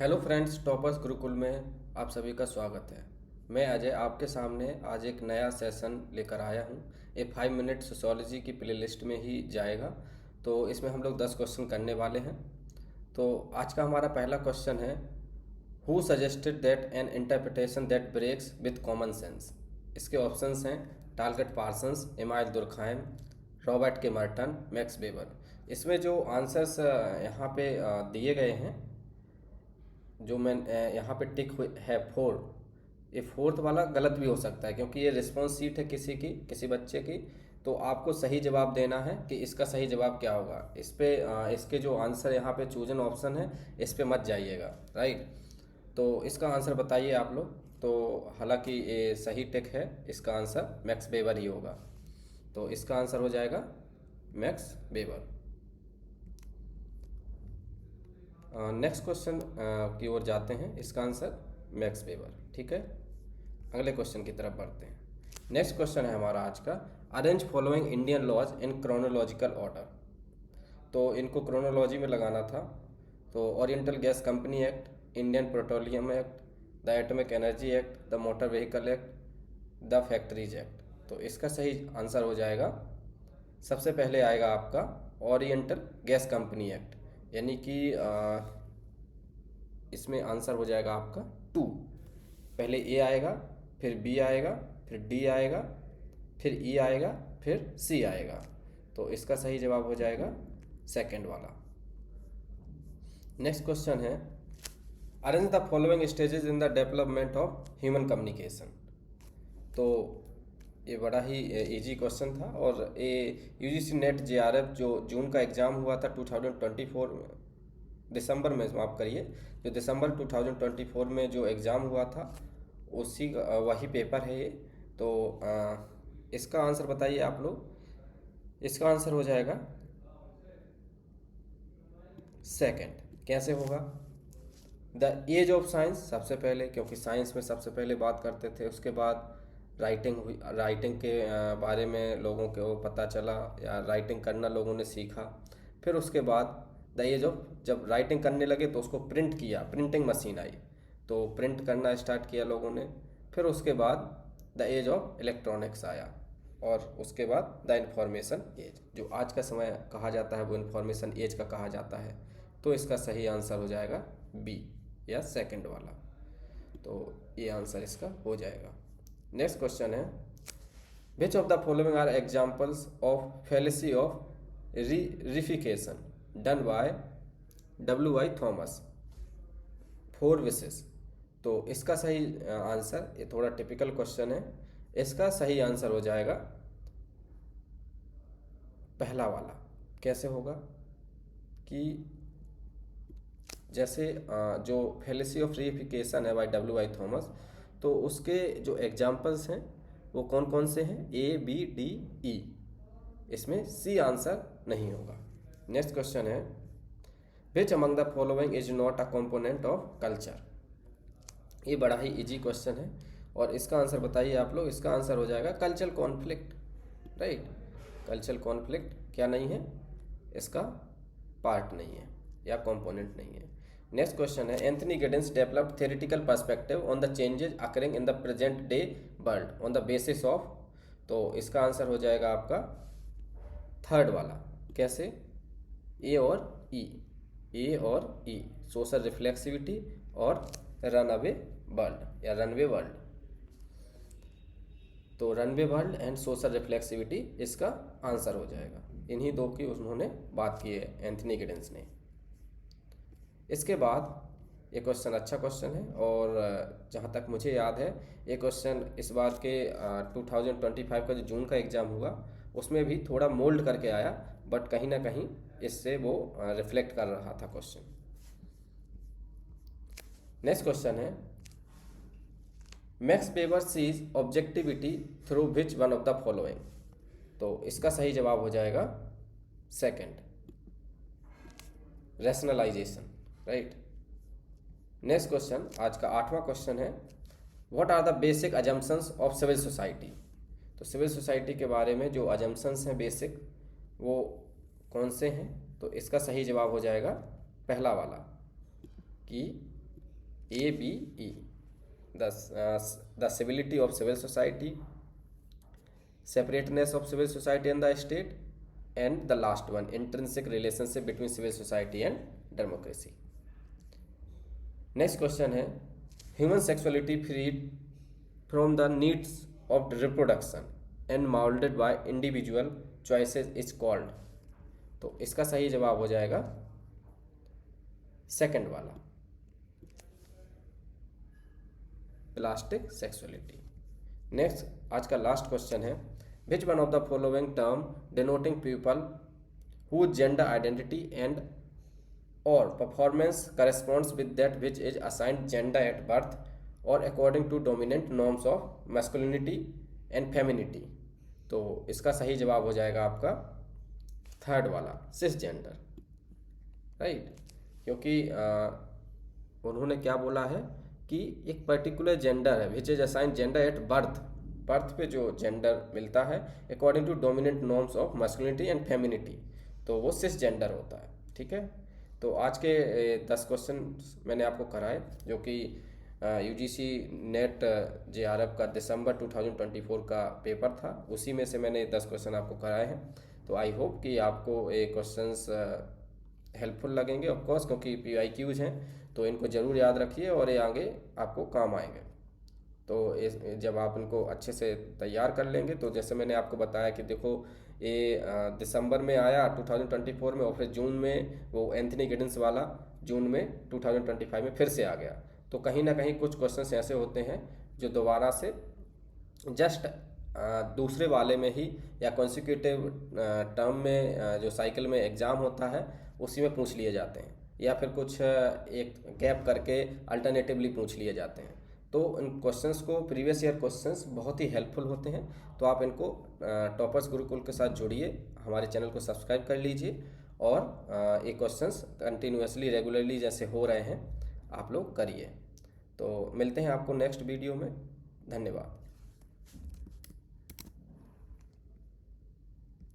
Hello friends, toppers Gurukul में आप सभी का स्वागत है। मैं अजय आपके सामने आज एक नया सेशन लेकर आया हूँ। ये 5 मिनट सोशियोलॉजी की प्लेलिस्ट में ही जाएगा। तो इसमें हम लोग 10 क्वेश्चन करने वाले हैं। तो आज का हमारा पहला क्वेश्चन है, who suggested that an interpretation that breaks with common sense. इसके ऑप्शंस हैं Talcott Parsons, Emile Durkheim, Robert K Merton, Max Weber. इसमें जो आंसर्स यहाँ पे दिए गए हैं, जो मैं यहाँ पे टिक हुई है फोर, ये फोर्थ वाला गलत भी हो सकता है क्योंकि ये रिस्पॉन्स शीट है किसी बच्चे की। तो आपको सही जवाब देना है कि इसका सही जवाब क्या होगा। इस पे इसके जो आंसर यहाँ पे चूजन ऑप्शन है, इस पे मत जाइएगा, राइट। तो इसका आंसर बताइए आप लोग। तो हालांकि ये सही टिक है, इसका आंसर मैक्स वेबर ही होगा। तो इसका आंसर हो जाएगा मैक्स वेबर। नेक्स्ट क्वेश्चन की ओर जाते हैं। इसका आंसर मैक्स वेबर, ठीक है। अगले क्वेश्चन की तरफ बढ़ते हैं। नेक्स्ट क्वेश्चन है हमारा आज का, arrange following Indian laws in chronological order. तो इनको क्रोनोलॉजी में लगाना था। तो oriental gas company act, Indian petroleum act, the atomic energy act, the motor vehicle act, the factories act. तो इसका सही आंसर हो जाएगा, सबसे पहले आएगा आपका ओरिएंटल गैस कंपनी एक्ट, यानी कि इसमें आंसर हो जाएगा आपका 2। पहले ए आएगा, फिर बी आएगा, फिर डी आएगा, फिर ई आएगा, फिर सी आएगा। तो इसका सही जवाब हो जाएगा सेकंड वाला। नेक्स्ट क्वेश्चन है, arrange the following stages in the development of human communication. तो ये बड़ा ही इजी क्वेश्चन था और ये यूजीसी नेट जेआरएफ जो जून का एग्ज़ाम हुआ था 2024 में, दिसंबर में, माफ़ करिए, जो दिसंबर 2024 में जो एग्ज़ाम हुआ था उसी वही पेपर है ये। तो इसका आंसर बताइए आप लोग। इसका आंसर हो जाएगा सेकंड। कैसे होगा? द एज ऑफ साइंस सबसे पहले, क्योंकि साइंस में सबसे पहले बात करते थे। उसके बाद राइटिंग हुई, राइटिंग के बारे में लोगों को पता चला या राइटिंग करना लोगों ने सीखा। फिर उसके बाद द एज ऑफ, जब राइटिंग करने लगे तो उसको प्रिंट किया, प्रिंटिंग मशीन आई, तो प्रिंट करना स्टार्ट किया लोगों ने। फिर उसके बाद द एज ऑफ इलेक्ट्रॉनिक्स आया और उसके बाद द इंफॉर्मेशन एज, जो आज का समय कहा जाता है वो इंफॉर्मेशन एज का कहा जाता है। तो इसका सही आंसर हो जाएगा बी, या सेकंड वाला। तो ये आंसर इसका हो जाएगा। नेक्स्ट क्वेश्चन है, which of the following are examples of fallacy of reification done by W.I. Thomas, 4 wishes. तो इसका सही आंसर, ये थोड़ा टिपिकल क्वेश्चन है, इसका सही आंसर हो जाएगा पहला वाला। कैसे होगा कि जैसे जो फेलिसी ऑफ रीफिकेशन है बाय W.I. थॉमस, तो उसके जो एग्जाम्पल्स हैं वो कौन कौन से हैं? A, B, D, E। इसमें C आंसर नहीं होगा। नेक्स्ट क्वेश्चन है, which among the following is not a component of culture. ये बड़ा ही इजी क्वेश्चन है और इसका आंसर बताइए आप लोग। इसका आंसर हो जाएगा cultural conflict, right. Cultural conflict क्या नहीं है? इसका पार्ट नहीं है या कंपोनेंट नहीं है। नेक्स्ट क्वेश्चन है, Anthony Giddens developed theoretical perspective on the changes occurring in the present day world on the basis of. तो इसका आंसर हो जाएगा आपका थर्ड वाला। कैसे? ए और ई, ए और ई, सोशल रिफ्लेक्सिविटी और रनअवे वर्ल्ड या रनवे वर्ल्ड। तो runway world and social reflexivity इसका आंसर हो जाएगा। इन्हीं दो की उन्होंने बात की है एंथनी गिडेंस ने। इसके बाद ये क्वेश्चन अच्छा क्वेश्चन है और जहाँ तक मुझे याद है ये क्वेश्चन इस बार के 2025 का जो जून का एग्ज़ाम हुआ उसमें भी थोड़ा मोल्ड करके आया, बट कहीं ना कहीं इससे वो रिफ्लेक्ट कर रहा था क्वेश्चन। नेक्स्ट क्वेश्चन है, Max Weber sees objectivity through which one of the following. तो इसका सही जवाब हो जाएगा second, rationalisation, right. Next question, आज का 8वां क्वेश्चन है, what are the basic assumptions of civil society. तो सिविल सोसाइटी के बारे में जो अजम्पशंस हैं बेसिक, वो कौन से हैं? तो इसका सही जवाब हो जाएगा पहला वाला, कि ABE, the civility of civil society, separateness of civil society and the state, and the last one, intrinsic relationship between civil society and democracy. Next question है, human sexuality freed from the needs of reproduction and molded by individual choices is called. तो इसका सही जवाब हो जाएगा second वाला, plastic sexuality. Next, आज का लास्ट क्वेश्चन है, which one of the following term denoting people who gender identity and or performance corresponds with that which is assigned gender at birth or according to dominant norms of masculinity and femininity. तो इसका सही जवाब हो जाएगा आपका third वाला, सिस gender, right. क्योंकि उन्होंने क्या बोला है कि एक पर्टिकुलर जेंडर है which is assign gender at birth, birth पे जो जेंडर मिलता है according to dominant norms of masculinity and femininity, तो वो सिस जेंडर होता है, ठीक है। तो आज के 10 क्वेश्चन मैंने आपको कराए, जो कि UGC नेट JRF का दिसंबर 2024 का पेपर था, उसी में से मैंने 10 क्वेश्चन आपको कराए हैं। तो आई होप कि आपको ये क्वेश्चंस हेल्पफुल लगेंगे, ऑफ कोर्स, क्योंकि PYQs हैं, तो इनको ज़रूर याद रखिए और ये आगे आपको काम आएंगे। तो जब आप इनको अच्छे से तैयार कर लेंगे, तो जैसे मैंने आपको बताया कि देखो ये दिसंबर में आया 2024 में, और फिर जून में वो एंथनी गिडेंस वाला जून में 2025 में फिर से आ गया। तो कहीं ना कहीं कुछ क्वेश्चंस ऐसे होते हैं जो दोबारा से जस्ट दूसरे वाले में ही या कॉन्सिक्यूटिव टर्म में जो साइकिल में एग्ज़ाम होता है उसी में पूछ लिए जाते हैं, या फिर कुछ एक गैप करके अल्टरनेटिवली पूछ लिए जाते हैं। तो इन क्वेश्चंस को, प्रीवियस ईयर क्वेश्चंस बहुत ही हेल्पफुल होते हैं। तो आप इनको टॉपर्स गुरुकुल के साथ जुड़िए, हमारे चैनल को सब्सक्राइब कर लीजिए, और ये क्वेश्चंस कंटिन्यूसली रेगुलरली जैसे हो रहे हैं आप लोग करिए। तो मिलते हैं आपको नेक्स्ट वीडियो में। धन्यवाद।